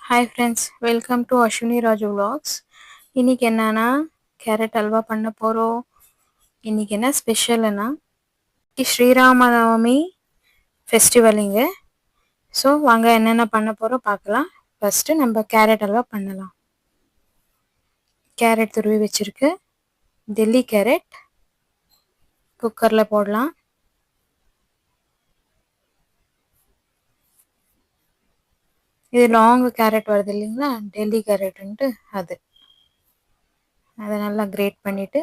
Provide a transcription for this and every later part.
Hi friends, welcome to Ashwini Raju vlogs. இன்னைக்கு என்னன்னா carrot halwa பண்ண போகிறோம். இன்னைக்கு என்ன ஸ்பெஷல்னா ஸ்ரீராமநவமி ஃபெஸ்டிவலுங்க. ஸோ வாங்க என்னென்ன பண்ண போகிறோம் பார்க்கலாம். ஃபஸ்ட்டு நம்ம கேரட் அல்வா பண்ணலாம். கேரட் துருவி வச்சுருக்கு, டெல்லி கேரட் குக்கரில் போடலாம். இது லாங் கேரட் வருது இல்லைங்களா, டெல்லி கேரட்டுன்ட்டு அதை நல்லா கிரேட் பண்ணிவிட்டு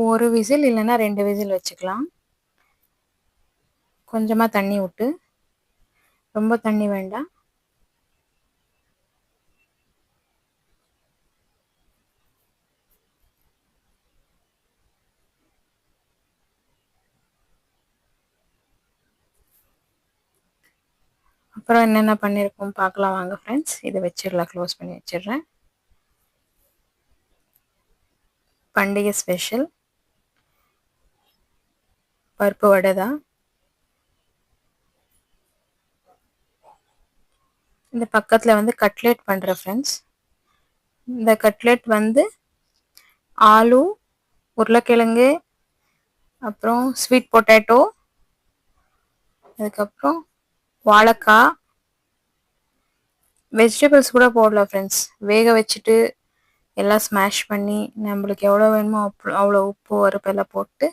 ஒரு விசில் இல்லைன்னா 2 விசில் வச்சுக்கலாம். கொஞ்சமாக தண்ணி விட்டு, ரொம்ப தண்ணி வேண்டாம். அப்புறம் என்னென்ன பண்ணியிருக்கோம் பார்க்கலாம் வாங்க ஃப்ரெண்ட்ஸ். இதை வச்சிடலாம், க்ளோஸ் பண்ணி வச்சிடுறேன். பண்டிகை ஸ்பெஷல் பருப்பு வடை தான். இந்த பக்கத்தில் வந்து கட்லெட் பண்ணுறேன் ஃப்ரெண்ட்ஸ். இந்த கட்லெட் வந்து ஆலு, உருளைக்கிழங்கு, அப்புறம் ஸ்வீட் பொட்டேட்டோ, அதுக்கப்புறம் வாழைக்காய், வெஜிடபிள்ஸ் கூட போடலாம் ஃப்ரெண்ட்ஸ். வேக வச்சுட்டு எல்லாம் ஸ்மாஷ் பண்ணி நம்மளுக்கு எவ்வளோ வேணுமோ அவ்வளோ உப்பு பருப்பெல்லாம் போட்டு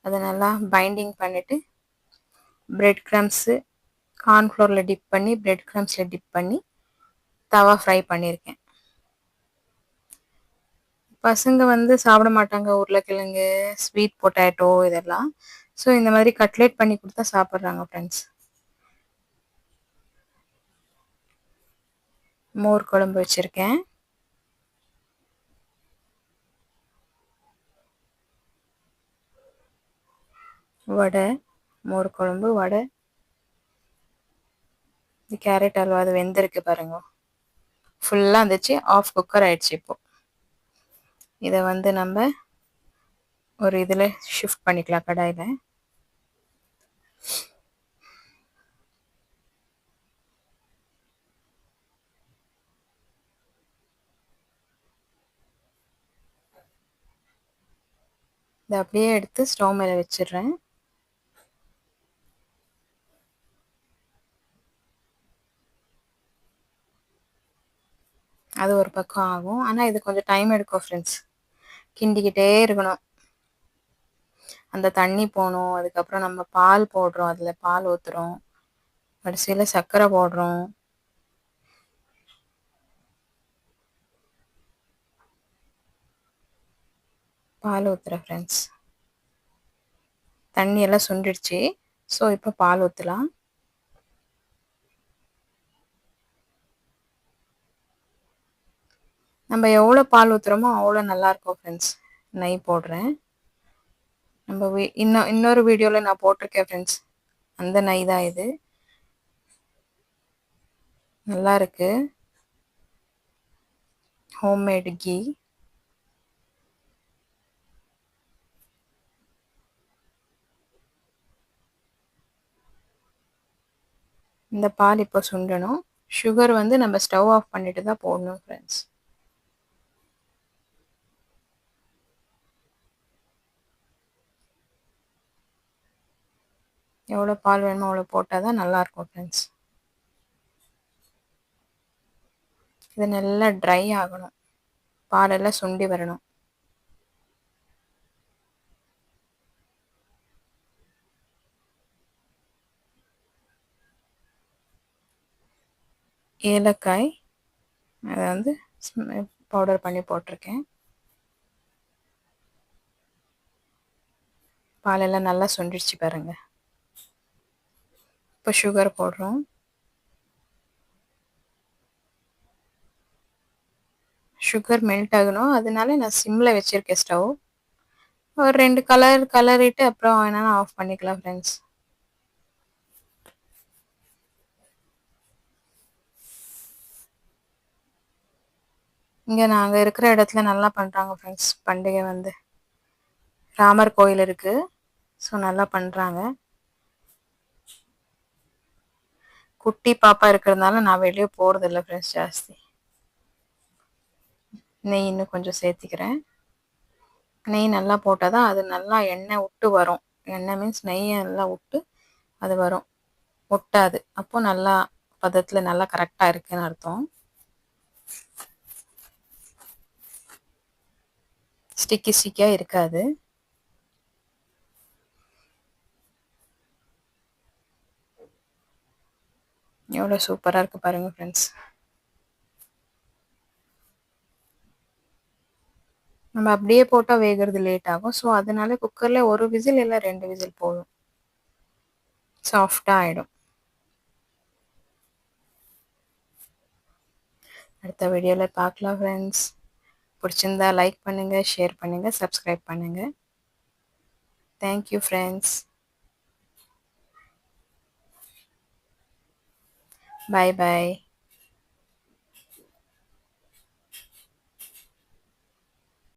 அதை நல்லா பைண்டிங் பண்ணிவிட்டு பிரெட் க்ரம்ஸு கார்ன்ஃப்ளோரில் டிப் பண்ணி பிரெட் க்ரம்ஸில் டிப் பண்ணி தவா ஃப்ரை பண்ணியிருக்கேன். பசங்க வந்து சாப்பிட மாட்டாங்க உருளைக்கிழங்கு, ஸ்வீட் பொட்டேட்டோ இதெல்லாம். ஸோ இந்த மாதிரி கட்லெட் பண்ணி கொடுத்தா சாப்பிட்றாங்க ஃப்ரெண்ட்ஸ். மோர் குழம்பு வச்சுருக்கேன். வடை, மோர் குழம்பு, வடை. இது கேரட் அல்வா, அது வெந்திருக்கு பாருங்க, ஃபுல்லாக இருந்துச்சு, ஆஃப் குக்கர் ஆயிடுச்சு. இப்போது இதை வந்து நம்ம ஒரு இதில் ஷிஃப்ட் பண்ணிக்கலாம், கடாயில். இதை அப்படியே எடுத்து ஸ்டவ் மேலே வச்சிடுறேன். அது ஒரு பக்கம் ஆகும், ஆனால் இது கொஞ்சம் டைம் எடுக்கும் ஃப்ரெண்ட்ஸ். கிண்டிக்கிட்டே இருக்கணும், அந்த தண்ணி போகணும். அதுக்கப்புறம் நம்ம பால் போடுறோம், அதில் பால் ஊற்றுறோம், கடைசியில் சர்க்கரை போடுறோம். பால் ஊற்றுறேன் ஃப்ரெண்ட்ஸ். தண்ணி எல்லாம் சுண்டிடுச்சு. ஸோ இப்போ பால் ஊற்றலாம். நம்ம எவ்வளோ பால் ஊற்றுறோமோ அவ்வளோ நல்லாயிருக்கும் ஃப்ரெண்ட்ஸ். நெய் போடுறேன். நம்ம இன்னொரு வீடியோவில் நான் போட்டிருக்கேன் ஃப்ரெண்ட்ஸ், அந்த நெய் தான் இது. நல்லா இருக்கு, ஹோம்மேடு கீ. இந்த பால் இப்போ சுண்டணும். சுகர் வந்து நம்ம ஸ்டவ் ஆஃப் பண்ணிட்டு தான் போடணும் ஃப்ரெண்ட்ஸ். எவ்வளோ பால் வேணுமோ அவ்வளோ போட்டால் தான் நல்லாயிருக்கும் ஃப்ரெண்ட்ஸ். இது நல்லா ட்ரை ஆகணும், பாலெல்லாம் சுண்டி வரணும். ஏலக்காய் அதை வந்து பவுடர் பண்ணி போட்டிருக்கேன். பாலெல்லாம் நல்லா சுண்டிடுச்சு பாருங்க. இப்போ சுகர் போடுறோம். சுகர் மெல்ட் ஆகணும், அதனால நான் சிம்மில் வச்சுருக்கேன் ஸ்டவ். ஒரு 2 கலரிட்டு அப்புறம் என்னென்னா ஆஃப் பண்ணிக்கலாம் ஃப்ரெண்ட்ஸ். இங்கே நாங்கள் இருக்கிற இடத்துல நல்லா பண்ணுறாங்க ஃப்ரெண்ட்ஸ். பண்டிகை வந்து ராமர் கோயில் இருக்குது, ஸோ நல்லா பண்ணுறாங்க. குட்டி பாப்பா இருக்கிறதுனால நான் வெளியே போகிறதில்ல ஃப்ரெண்ட்ஸ் ஜாஸ்தி. நெய் இன்னும் கொஞ்சம் சேர்த்திக்கிறேன். நெய் நல்லா போட்டால் தான் அது நல்லா எண்ணெய் விட்டு வரும். எண்ணெய் மீன்ஸ் நெய்யை நல்லா விட்டு அது வரும், ஒட்டாது. அப்போ நல்லா பதத்தில் நல்லா கரெக்டாக இருக்குன்னு அர்த்தம். ஸ்டிக்கி ஸ்டிக்கியாக இருக்காது. எவ்வளோ சூப்பராக இருக்குது பாருங்கள் ஃப்ரெண்ட்ஸ். நம்ம அப்படியே போட்டால் வேகிறது லேட் ஆகும். ஸோ அதனால குக்கரில் ஒரு விசில் இல்லை 2 விசில் போதும், சாஃப்டாக ஆகிடும். அடுத்த வீடியோவில் பார்க்கலாம் ஃப்ரெண்ட்ஸ். பிடிச்சிருந்தா லைக் பண்ணுங்கள், ஷேர் பண்ணுங்கள், சப்ஸ்கிரைப் பண்ணுங்கள். Thank you friends. பாய் பாய்.